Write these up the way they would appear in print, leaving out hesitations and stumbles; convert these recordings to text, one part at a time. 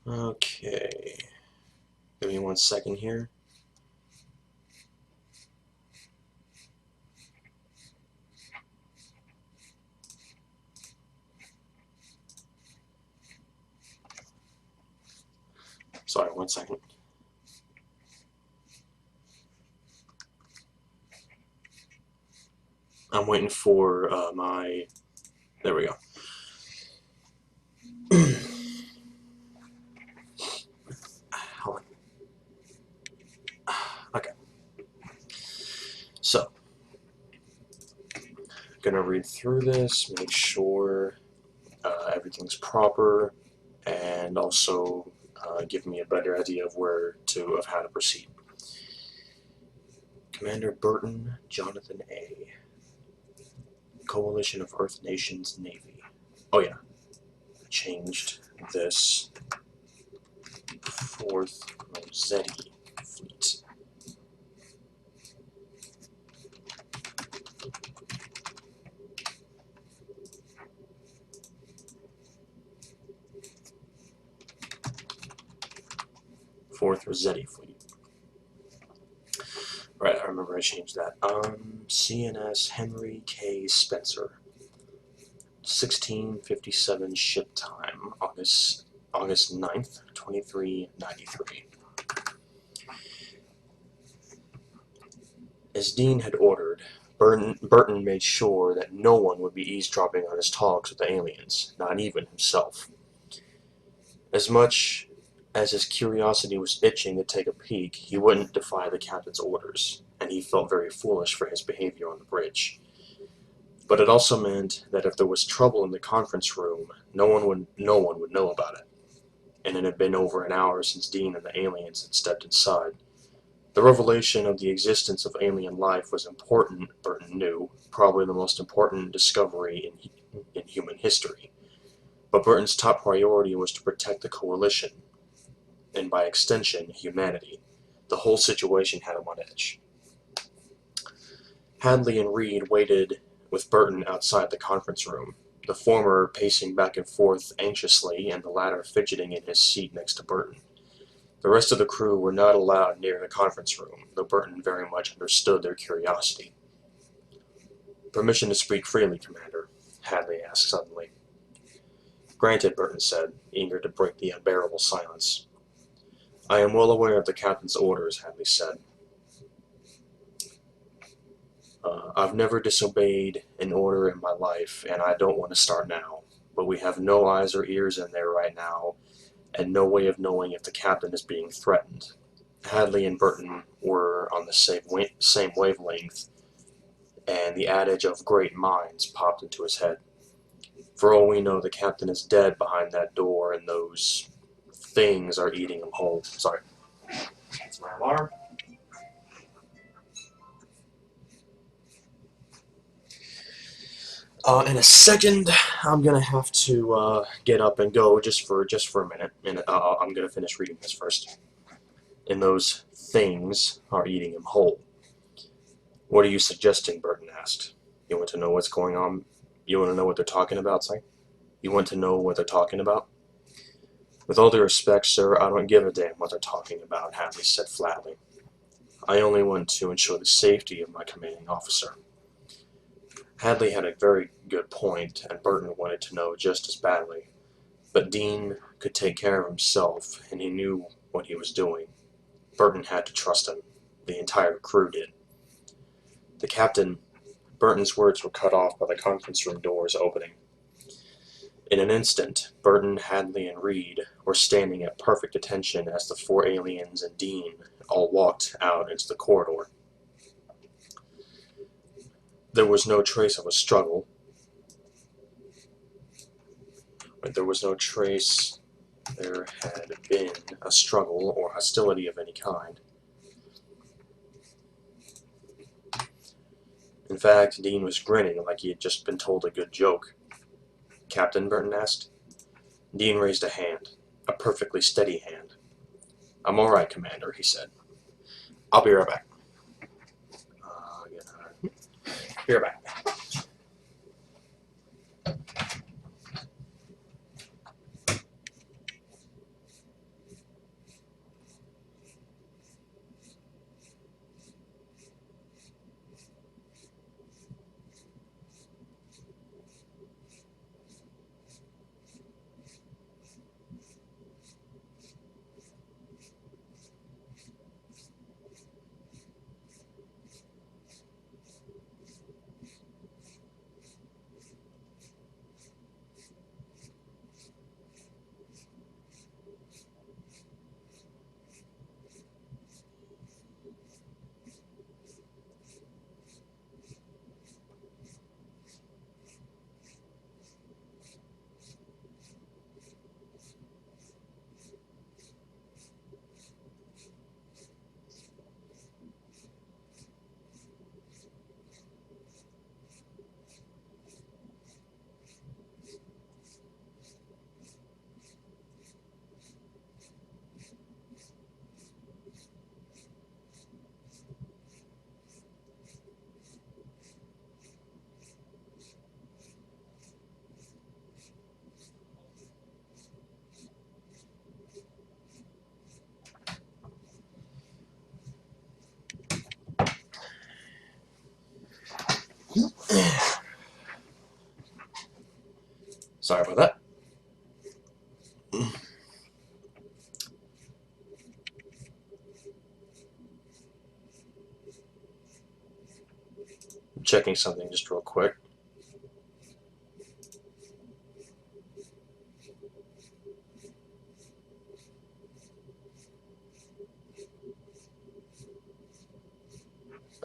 Okay, give me 1 second here. Sorry, 1 second. I'm waiting for my. There we go. Hold on. Okay. So, gonna read through this, make sure everything's proper, and also give me a better idea of how to proceed. Commander Burton Jonathan A. Coalition of Earth Nations Navy. Oh yeah, changed this. 4th Rossetti Fleet. Fourth Rossetti Fleet. Right, I remember I changed that. CNS Henry K. Spencer. 1657 ship time, August 9th, 2393. As Dean had ordered, Burton made sure that no one would be eavesdropping on his talks with the aliens, not even himself. As much as his curiosity was itching to take a peek, he wouldn't defy the captain's orders, and he felt very foolish for his behavior on the bridge. But it also meant that if there was trouble in the conference room, no one would know about it. And it had been over an hour since Dean and the aliens had stepped inside. The revelation of the existence of alien life was important, Burton knew, probably the most important discovery in human history. But Burton's top priority was to protect the Coalition, and by extension, humanity. The whole situation had him on edge. Hadley and Reed waited with Burton outside the conference room, the former pacing back and forth anxiously and the latter fidgeting in his seat next to Burton. The rest of the crew were not allowed near the conference room, though Burton very much understood their curiosity. "Permission to speak freely, Commander?" Hadley asked suddenly. "Granted," Burton said, eager to break the unbearable silence. "I am well aware of the captain's orders," Hadley said. "I've never disobeyed an order in my life, and I don't want to start now. But we have no eyes or ears in there right now, and no way of knowing if the captain is being threatened." Hadley and Burton were on the same wavelength, and the adage of great minds popped into his head. "For all we know, the captain is dead behind that door, and those things are eating him whole." Sorry. That's my alarm. In a second, I'm gonna have to get up and go just for a minute, and I'm gonna finish reading this first. "And those things are eating him whole." "What are you suggesting?" Burton asked. "You want to know what's going on? You want to know what they're talking about, sorry? You want to know what they're talking about?" "With all due respect, sir, I don't give a damn what they're talking about," Hadley said flatly. "I only want to ensure the safety of my commanding officer." Hadley had a very good point, and Burton wanted to know just as badly. But Dean could take care of himself, and he knew what he was doing. Burton had to trust him. The entire crew did. "The captain—" Burton's words were cut off by the conference room doors opening. In an instant, Burton, Hadley, and Reed were standing at perfect attention as the 4 aliens and Dean all walked out into the corridor. There was no trace of a struggle. There was no trace there had been a struggle or hostility of any kind. In fact, Dean was grinning like he had just been told a good joke. "Captain?" Burton asked. Dean raised a hand, a perfectly steady hand. "I'm all right, Commander," he said. "I'll be right back." Be right back. Sorry about that. Checking something just real quick.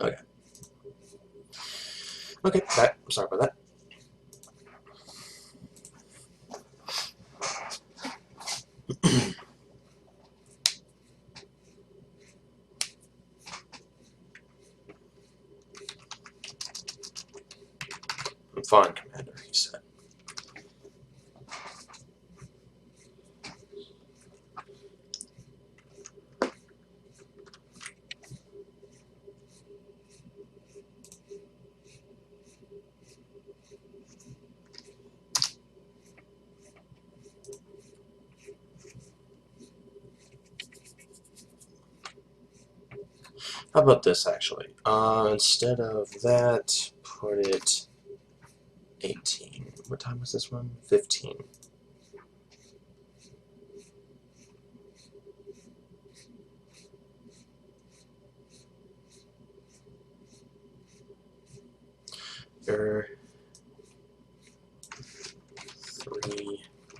Okay. Okay, back. Sorry about that. I'm fine, Commander, he said. How about this, actually? Instead of that, put it 18. What time was this one? 15.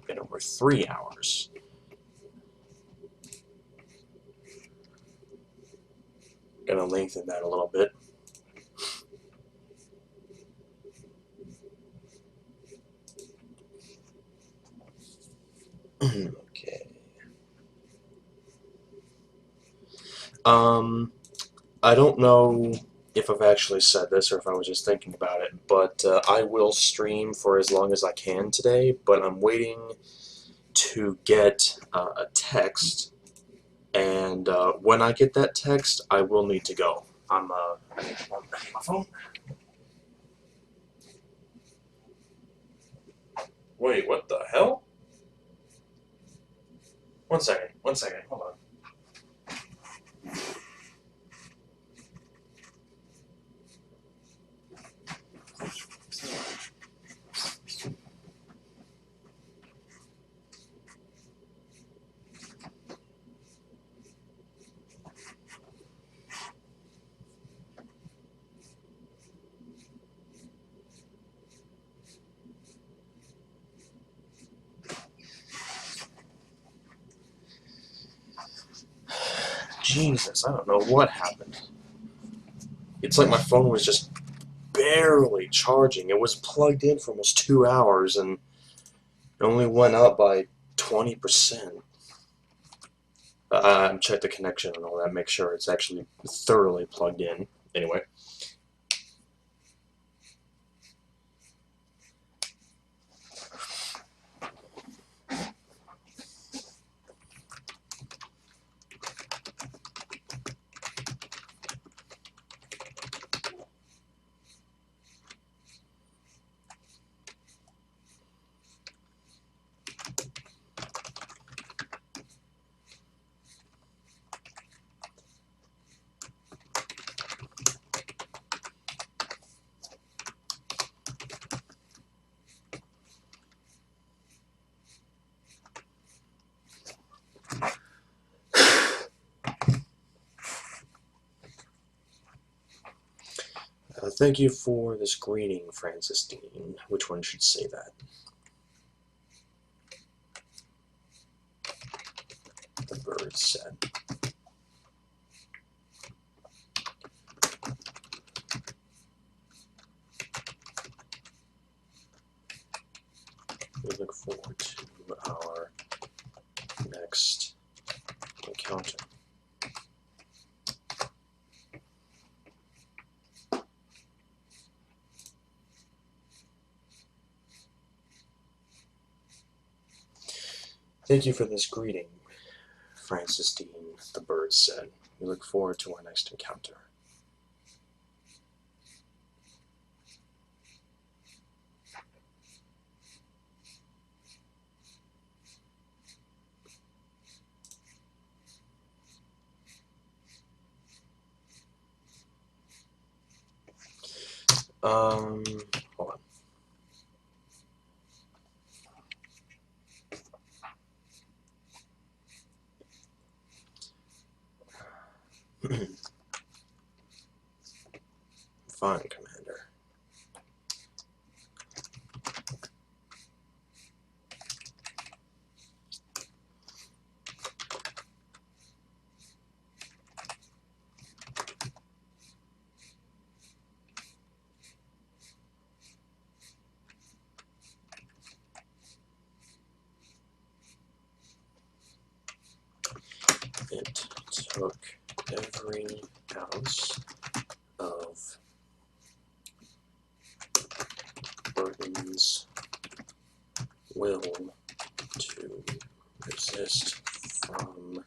Been over 3 hours. Gonna lengthen that a little bit. Okay. I don't know if I've actually said this or if I was just thinking about it, but I will stream for as long as I can today, but I'm waiting to get a text, and when I get that text, I will need to go. I'm on my phone. Wait, what the hell? 1 second, hold on. Jesus, I don't know what happened. It's like my phone was just barely charging. It was plugged in for almost 2 hours and it only went up by 20%. Check the connection and all that, make sure it's actually thoroughly plugged in. Anyway. Thank you for this greeting, Francis Dean. Which one should say that? The bird said. We look forward to our next encounter. Thank you for this greeting, Francis Dean, the bird said. We look forward to our next encounter. Hold on. Fine, Commander. It took every ounce of Burton's will to resist from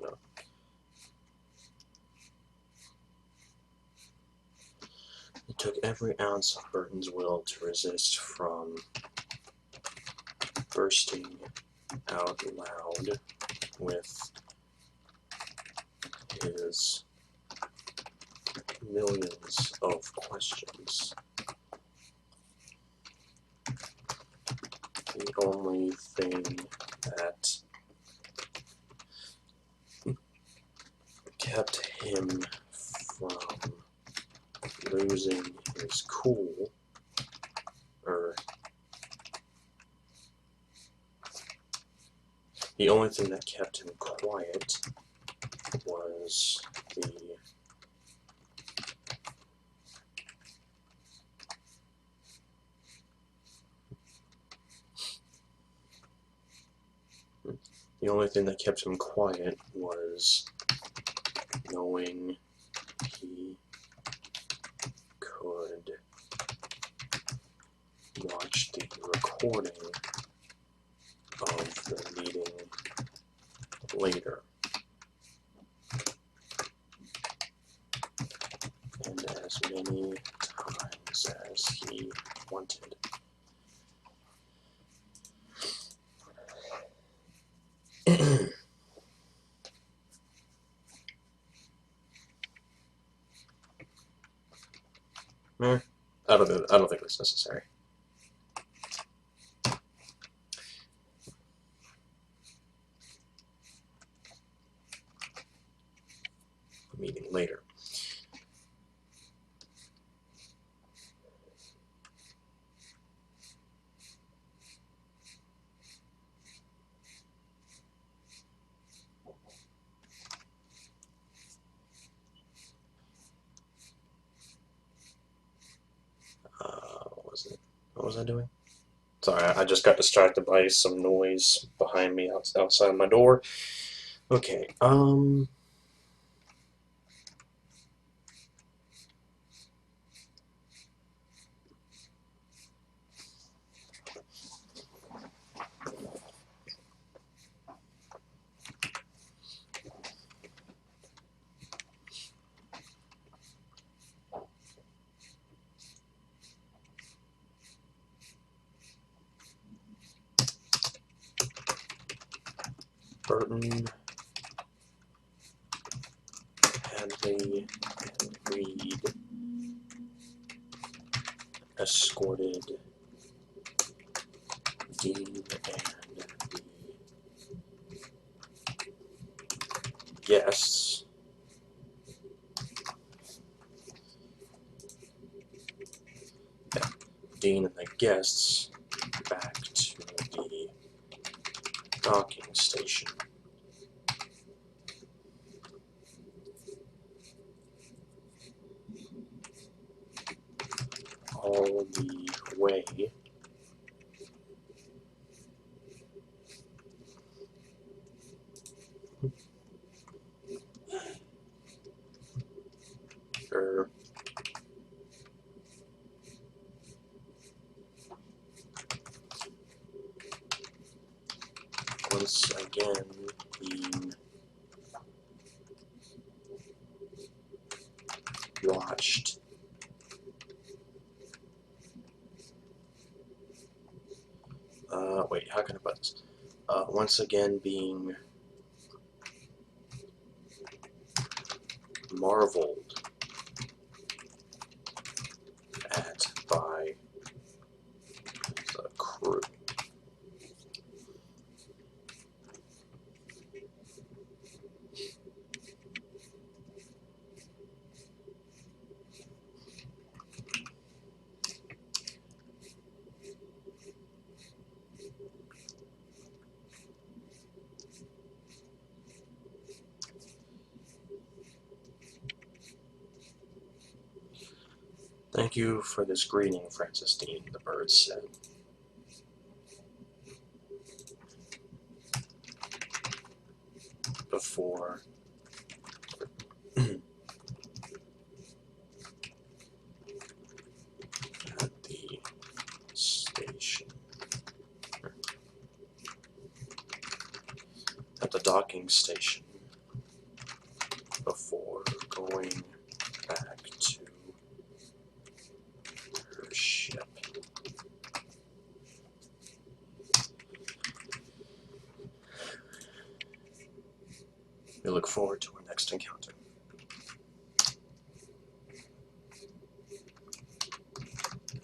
no. It took every ounce of Burton's will to resist from bursting out loud with his millions of questions. The only thing that kept him from losing his cool, the only thing that kept him quiet was the only thing that kept him quiet was knowing he could watch the recording of the meeting later, and as many times as he wanted. I don't think it's necessary. Meeting later. What was I doing? Sorry, I just got distracted by some noise behind me outside my door. Okay, Burton, Hadley, and Reed escorted Dean and the guests back to the docking station. All the way once again being watched wait, how can I put this? Once again being marveled Thank you for this greeting, Francis Dean, the bird said. Before at the station, at the docking station, before going back to her ship. We look forward to our next encounter.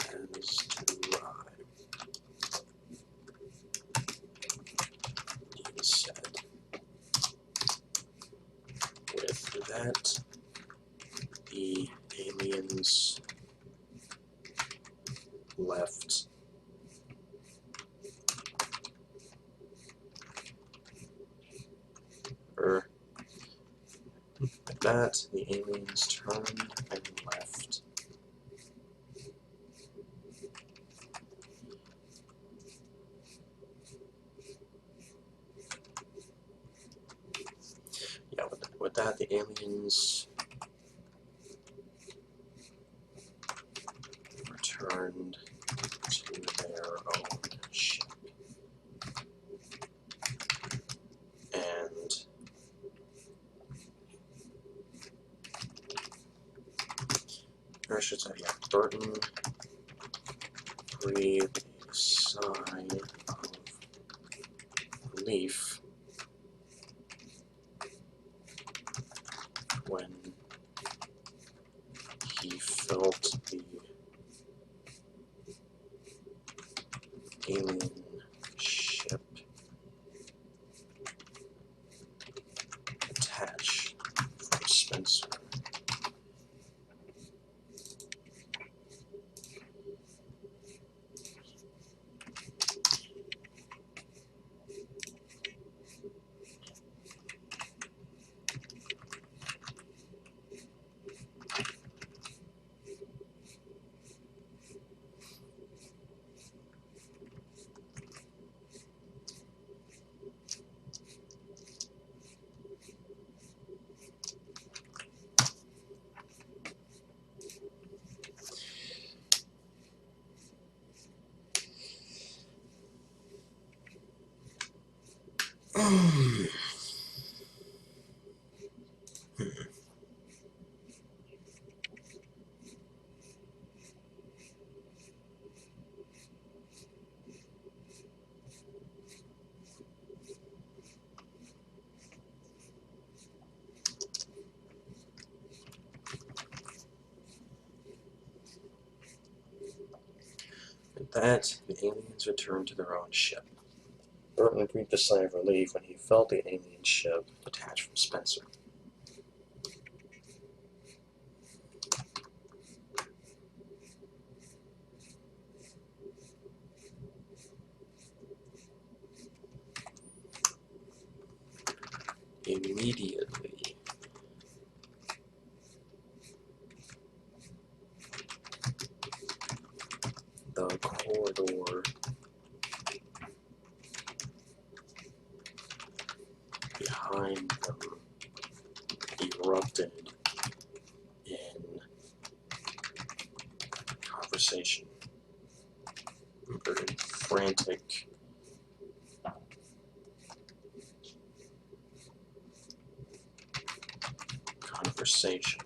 As do I, he said. With that, the aliens left. With that, the aliens turned and left. Yeah, with that, the aliens returned to their own ship. And or I should say, yeah, Burton breathed a sigh of relief when he felt the alien ship detach from Spencer. With that, the aliens returned to their own ship. Burton breathed a sigh of relief when he felt the alien ship detach from Spencer. Immediately, the corridor behind them erupted in conversation, very frantic conversation.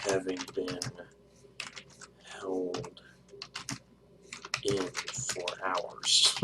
Having been held in for hours.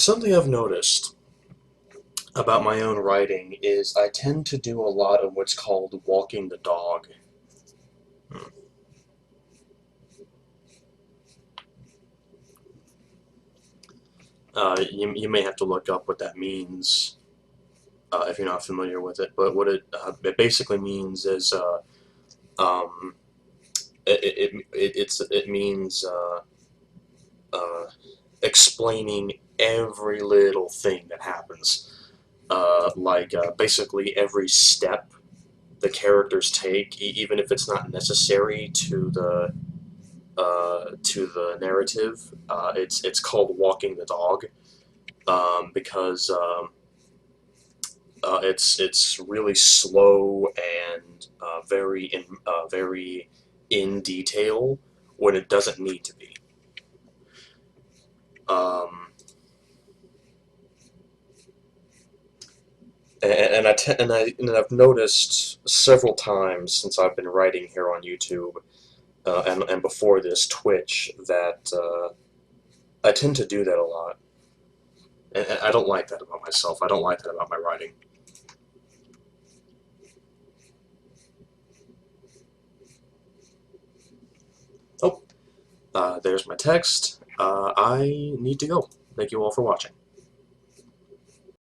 Something I've noticed about my own writing is I tend to do a lot of what's called walking the dog. Hmm. You may have to look up what that means if you're not familiar with it. But what it basically means is um, it means uh, explaining every little thing that happens, basically every step the characters take, even if it's not necessary to the narrative. It's called walking the dog because it's really slow and very in detail when it doesn't need to be. Um, and I've noticed several times since I've been writing here on YouTube and before this Twitch that I tend to do that a lot, and I don't like that about myself. I don't like that about my writing. Oh, there's my text. I need to go. Thank you all for watching.